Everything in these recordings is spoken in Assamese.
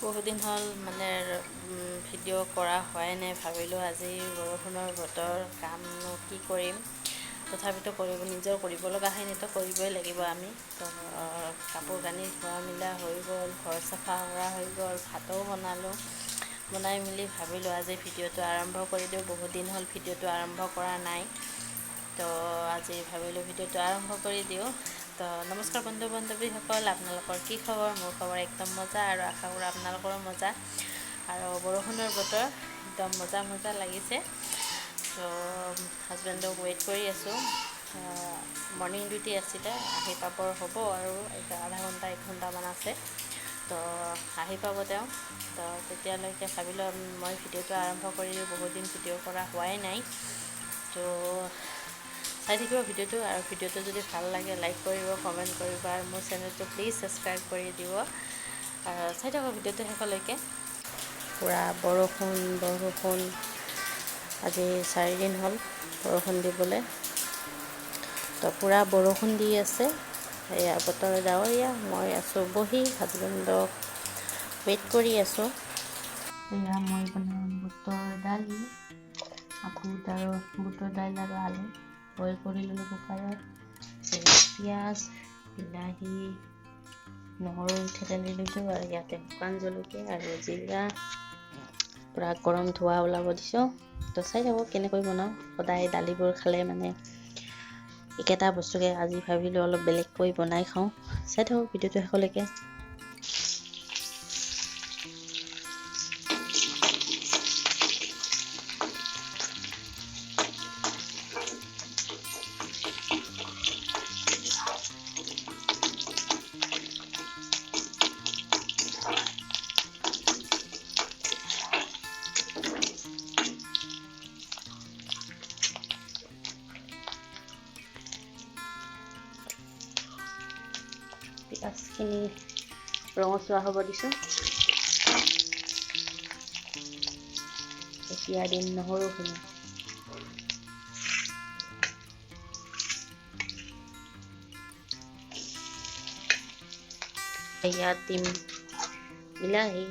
বহুদিন হ'ল মানে ভিডিঅ' কৰা হোৱাই নাই। ভাবিলোঁ আজি বৰষুণৰ বতৰ, কামনো কি কৰিম, তথাপিতো নিজৰ কৰিব লগাখিনিতো কৰিবই লাগিব আমি। তো কাপোৰ কানি ধোৱা মেলা হৈ গ'ল, ঘৰ চাফা কৰা হৈ গ'ল, ভাতো বনালোঁ। বনাই মেলি ভাবিলোঁ আজি ভিডিঅ'টো আৰম্ভ কৰি দিওঁ। বহুত দিন হ'ল ভিডিঅ'টো আৰম্ভ কৰা নাই, তো আজি ভাবিলোঁ ভিডিঅ'টো আৰম্ভ কৰি দিওঁ। তো নমস্কাৰ বন্ধু বান্ধৱীসকল, আপোনালোকৰ কি খবৰ? মোৰ খবৰ একদম মজা, আৰু আশা কৰোঁ আপোনালোকৰো মজা। আৰু বৰষুণৰ বতৰ একদম মজা লাগিছে। তো হাজবেণ্ডক ৱেইট কৰি আছোঁ। মৰ্ণিং ডিউটি আছিলে, আহি পাবৰ হ'ব আৰু আধা ঘণ্টা 1 ঘণ্টামান আছে। তো আহি পাব তেওঁ। তো তেতিয়ালৈকে ভাবিলোঁ মই ভিডিঅ'টো আৰম্ভ কৰি দিওঁ। বহুত দিন ভিডিঅ' কৰা হোৱাই নাই। তো চাই থাকিব ভিডিঅ'টো, আৰু ভিডিঅ'টো যদি ভাল লাগে লাইক কৰিব, কমেণ্ট কৰিব, আৰু মোৰ চেনেলটো প্লিজ ছাবস্ক্ৰাইব কৰি দিব। চাই থাকক ভিডিঅ'টো শেষলৈকে। পূৰা বৰষুণ আজি 4 দিন হ'ল বৰষুণ দিবলৈ। তো পূৰা বৰষুণ দি আছে। এয়া বতৰ ডাৱৰীয়া, মই আছোঁ বহি, হাজবেণ্ডক ৱেইট কৰি আছোঁ। এয়া মই বনাম বুটৰ দালি, বুটৰ দাইল আৰু আলু বইল কৰি ল'লোঁ কুকাৰত। পিঁয়াজ, বিলাহী, নহৰু থেতেলি লৈছোঁ, আৰু ইয়াতে শুকান জলকীয়া আৰু জিৰা পূৰা গৰম ধোৱা ওলাব দিছোঁ। তো চাই থাকক কেনেকৈ বনাওঁ। সদায় দালিবোৰ খালে মানে একেটা বস্তুকে আজি ভাবিলোঁ অলপ বেলেগকৈ বনাই খাওঁ। চাই থাকক ভিডিঅ'টো শেষলৈকে। পিঁয়াজখিনি ৰঙচুৱা হ'ব দিছোঁ। এতিয়া দিম নহৰুখিনি। ইয়াত দিম বিলাহী,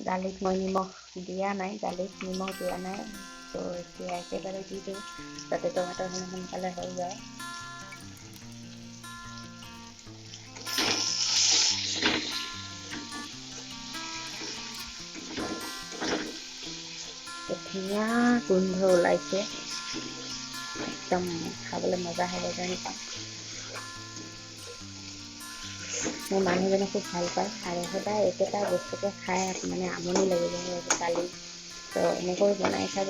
দালিত মই নিমখ দিয়া নাই, তো এতিয়া একেবাৰে দি দিওঁ যাতে টমেটোখিনি সোনকালে হৈ যায়। ধুনীয়া গোন্ধ ওলাইছে, একদম খাবলৈ মজা হ'ব যেন পাওঁ। মোৰ মানুহজনে খুব ভাল পায়, আৰু সদায় একেটা বস্তুকে খাই মানে আমনি লাগি যায় দালি। তো এনেকৈ বনাই খাব।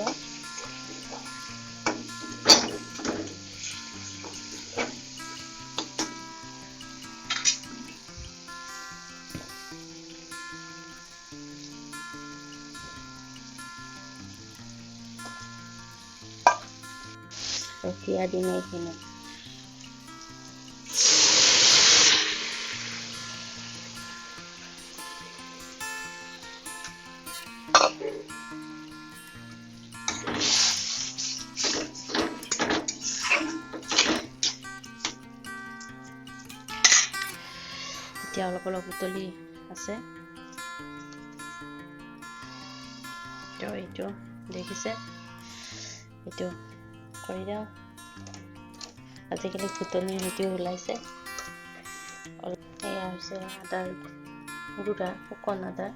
এতিয়া দিম এইখিনি। এতিয়া অলপ উতলি আছে। তো এইটো দেখিছে, এইটো কৰি দিওঁ। আজিকালি ফুটনি সেইটো ওলাইছে। এয়া হৈছে আদাৰ গুড়া, শুকান আদা।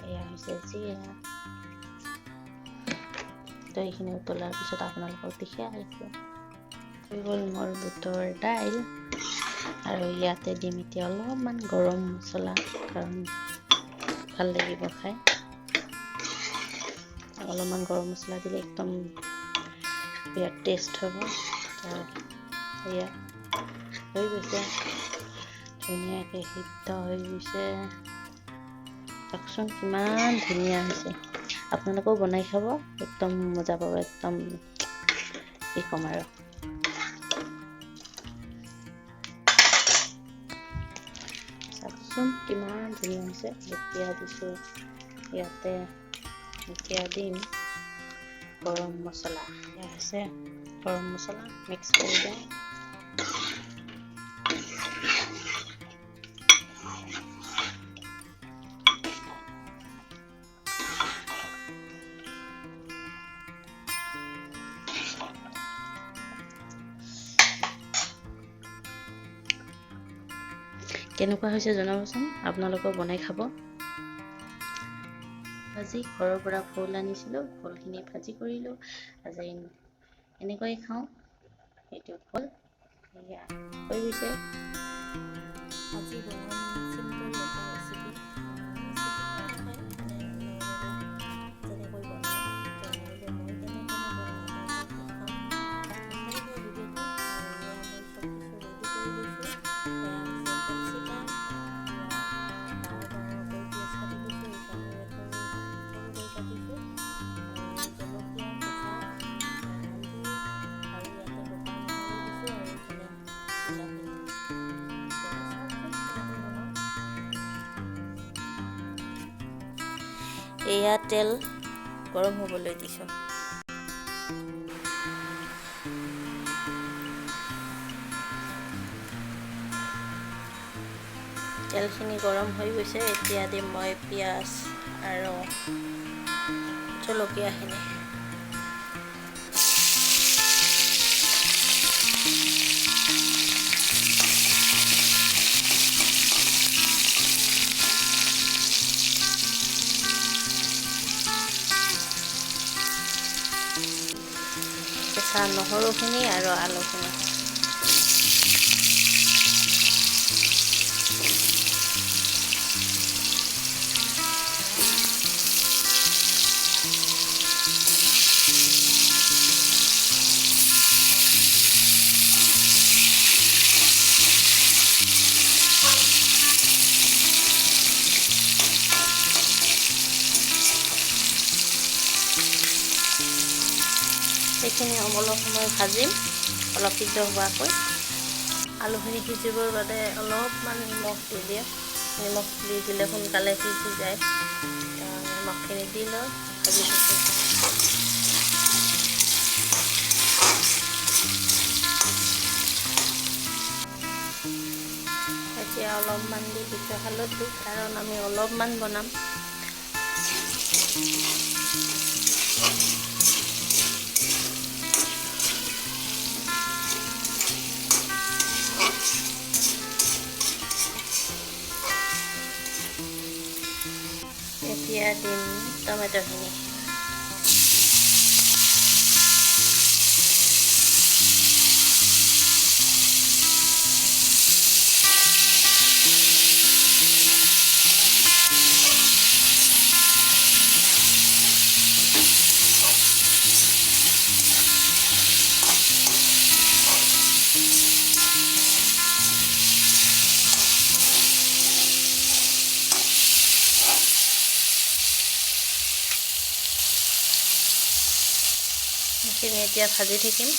এয়া হৈছে জিৰা। তো এইখিনি উতলাৰ পিছত আপোনালোকক দেখাই আছোঁ। হৈ গ'ল মোৰ বুটৰ দাইল, আৰু ইয়াতে দিম এতিয়া অলপমান গৰম মছলা, কাৰণ ভাল লাগিব খাই। অলপমান গৰম মছলা দিলে একদম বিৰাট টেষ্ট হ'ব। এয়া হৈ গৈছে, ধুনীয়াকৈ সিদ্ধ হৈ গৈছে। চাওকচোন কিমান ধুনীয়া হৈছে। আপোনালোকেও বনাই খাব, একদম মজা পাব, একদম কি ক'ম আৰু। চাওকচোন কিমান ধুনীয়া হৈছে। এতিয়া দিছোঁ ইয়াতে, এতিয়া দিম গৰম মছলা। এয়া হৈছে গৰম মছলা, মিক্স কৰি দিওঁ। কেনেকুৱা হৈছে জনাবচোন, আপোনালোকেও বনাই খাব। আজি ঘৰৰ পৰা ফুল আনিছিলোঁ, ফুলখিনি ভাজি কৰিলোঁ। আজি এনেকৈয়ে খাওঁ। সেইটো ফুল এয়া হৈ গৈছে। আজি বনাম চিম্পল এটা ৰেচিপি। যেনেকৈ বনাওঁ তেনেহ'লে মই কেনেকৈ বনাওঁ আপোনালোকে দেখাম। চাই থাকক ভিডিঅ'টো। আৰু এয়া মই চব কিছু ৰেডি কৰি লৈছোঁ। এয়া হৈছে কেপচিকাম, এয়া ডাঙৰ ডাঙৰকৈ পিঁয়াজ কাটি লৈছোঁ, এইফালে সৰুকৈ কাটিছোঁ। আৰু জলকীয়া কেঁচা, হালধি, আৰু ইয়াতে গোটা নহৰু দিছোঁ, আৰু এইফালে বিলাহী। চাওকচোন কেনেকৈ বনাওঁ। এয়া তেল গৰম হ'বলৈ দিছোঁ। তেলখিনি গৰম হৈ গৈছে। এতিয়া দিম মই পিঁয়াজ আৰু জলকীয়াখিনি। কেঁচা নহৰুখিনি আৰু আলুখিনি। সেইখিনি অলপ সময় ভাজিম, অলপ সিদ্ধ হোৱাকৈ। আলুখিনি সিজিবৰ বাবে অলপমান নিমখ দি দিওঁ। নিমখ দি দিলে সোনকালে সিজি যায়। নিমখখিনি দি লওঁ, ভাজি থাকোঁ। এতিয়া অলপমান দি দিছোঁ হালধি, কাৰণ আমি অলপমান বনাম। এতিয়া দিম টমেটোখিনি। সেইখিনি এতিয়া ভাজি থাকিম।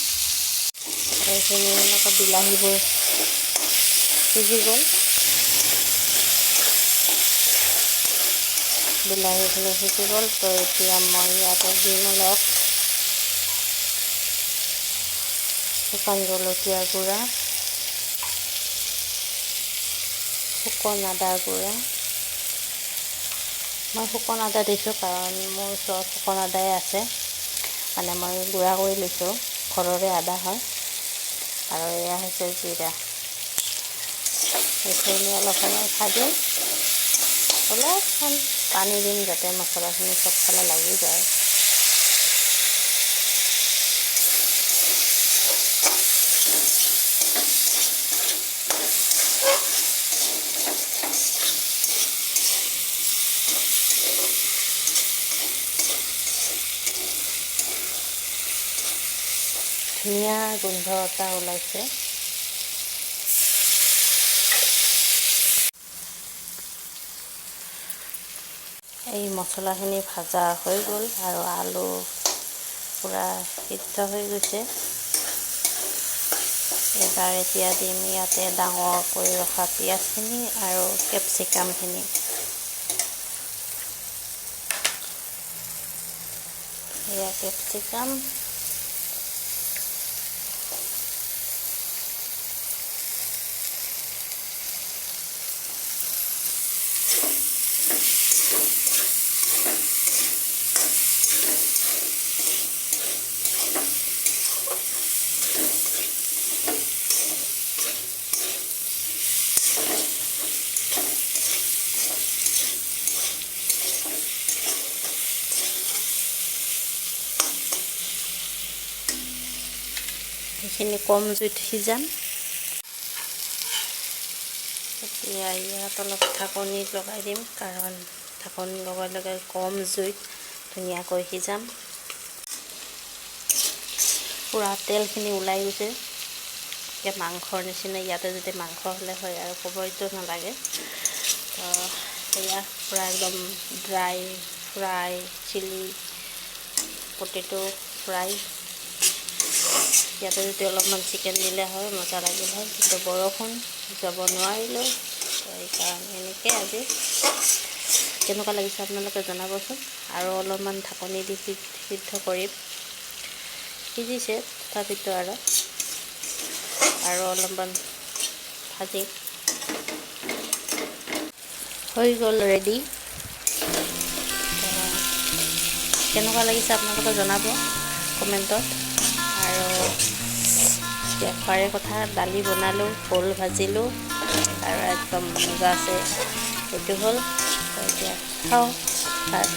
এইখিনি এনেকৈ বিলাহীবোৰ সিজি গ'ল। বিলাহীখিনি সিজি গ'ল, তো এতিয়া মই ইয়াতে দিম অলপ শুকান জলকীয়াৰ গুড়া, শুকন আদাৰ গুড়া। মই শুকন আদা দিছোঁ কাৰণ মোৰ ওচৰত শুকন আদাই আছে। মানে মই গুড়া কৰি লৈছোঁ, ঘৰৰে আদা হয়। আৰু এয়া হৈছে জিৰা। এইখিনি অলপ সময় ভাজিম। অলপমান পানী দিম যাতে মছলাখিনি চবফালে লাগি যায়। ধুনীয়া গোন্ধ এটা ওলাইছে। এই মছলাখিনি ভাজা হৈ গ'ল আৰু আলু পূৰা সিদ্ধ হৈ গৈছে। এইবাৰ এতিয়া দিম ইয়াতে ডাঙৰ কৰি ৰখা পিঁয়াজখিনি আৰু কেপচিকামখিনি। এয়া কেপচিকাম, সেইখিনি কম জুইত সিজাম। এতিয়া ইয়াত অলপ ঢাকনি লগাই দিম, কাৰণ ঢাকনি লগাই লগাই কম জুইত ধুনীয়াকৈ সিজাম। পুৰা তেলখিনি ওলাই গৈছে, এতিয়া মাংসৰ নিচিনা। ইয়াতে যদি মাংস হ'লে হয় আৰু ক'বইতো নালাগে। তো এয়া পুৰা একদম dry fry chilli potato fry. ইয়াতে যদি অলপমান চিকেন দিলে হয় মজা লাগিল হয়, কিন্তু বৰষুণ যাব নোৱাৰিলোঁ। সেইকাৰণে এনেকৈ আজি। কেনেকুৱা লাগিছে আপোনালোকে জনাবচোন। আৰু অলপমান ঢাকনি দি সিদ্ধ কৰিম। সিজিছে তথাপিতো আৰু অলপমান ভাজি হৈ গ'ল ৰেডি। কেনেকুৱা লাগিছে আপোনালোকে জনাব কমেণ্টত। আৰু বেপাৰে কথা, দালি বনালোঁ, ভোল ভাজিলোঁ আৰু একদম মজা আছে। সেইটো হ'ল। এতিয়া খাওঁ ভাত।